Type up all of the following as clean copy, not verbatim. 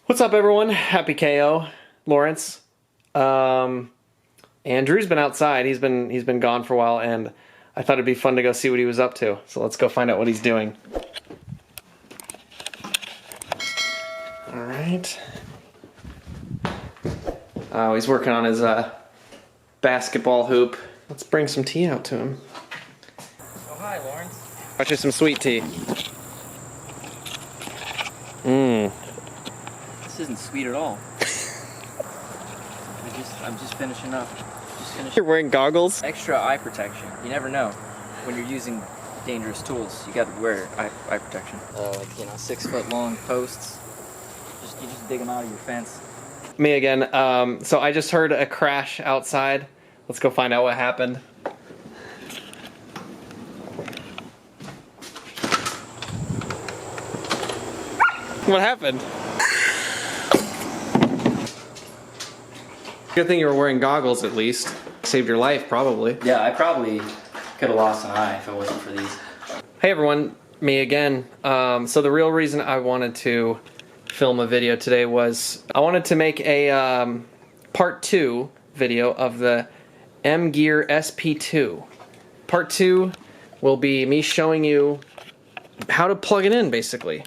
What's up, everyone? Happy KO, Lawrence. Andrew's been outside. He's been gone for a while, and I thought it'd be fun to go see what he was up to. So let's go find out what he's doing. All right. Oh, he's working on his basketball hoop. Let's bring some tea out to him. Oh, hi, Lawrence. Watch you some sweet tea. Mmm. This isn't sweet at all. I'm just finishing up. You're wearing goggles? Extra eye protection. You never know when you're using dangerous tools. You got to wear eye protection. Like 6-foot long posts. You just dig them out of your fence. Me again. So I just heard a crash outside. Let's go find out what happened. What happened? Good thing you were wearing goggles at least. Saved your life, probably. Yeah, I probably could have lost an eye if it wasn't for these. Hey everyone, me again. So the real reason I wanted to film a video today was I wanted to make a part 2 video of the M-Gear SP2. Part 2 will be me showing you how to plug it in, basically.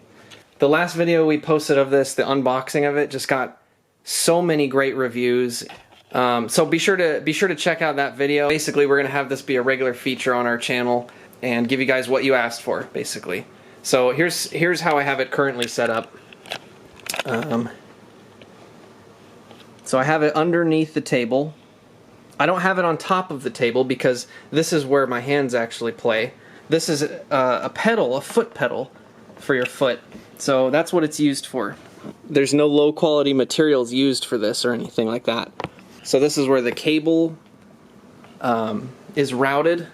The last video we posted of this, the unboxing of it, just got so many great reviews. So be sure to check out that video. Basically, we're gonna have this be a regular feature on our channel and give you guys what you asked for, basically. So here's how I have it currently set up. So I have it underneath the table. I don't have it on top of the table because this is where my hands actually play. This is a pedal, a foot pedal for your foot. So that's what it's used for. There's no low quality materials used for this or anything like that. So this is where the cable is routed,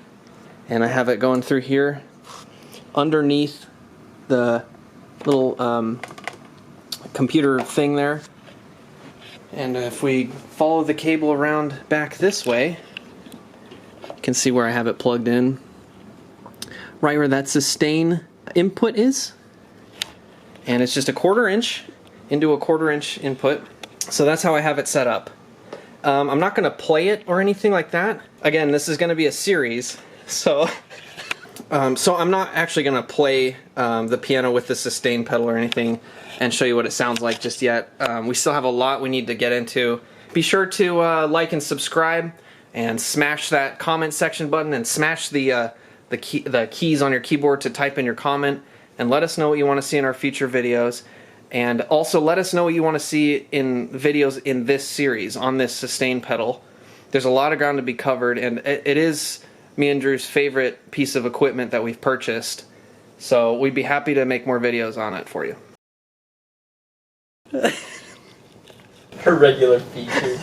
and I have it going through here underneath the little computer thing there. And if we follow the cable around back this way, you can see where I have it plugged in. Right where that sustain input is. And it's just a 1/4 inch into a 1/4 inch input. So that's how I have it set up. I'm not going to play it or anything like that. Again, this is going to be a series, so I'm not actually going to play the piano with the sustain pedal or anything and show you what it sounds like just yet. We still have a lot we need to get into. Be sure to like and subscribe and smash that comment section button and smash the keys on your keyboard to type in your comment, and let us know what you want to see in our future videos. And also let us know what you want to see in videos in this series on this sustain pedal. There's a lot of ground to be covered, and it is me and Drew's favorite piece of equipment that we've purchased. So we'd be happy to make more videos on it for you. A regular feature.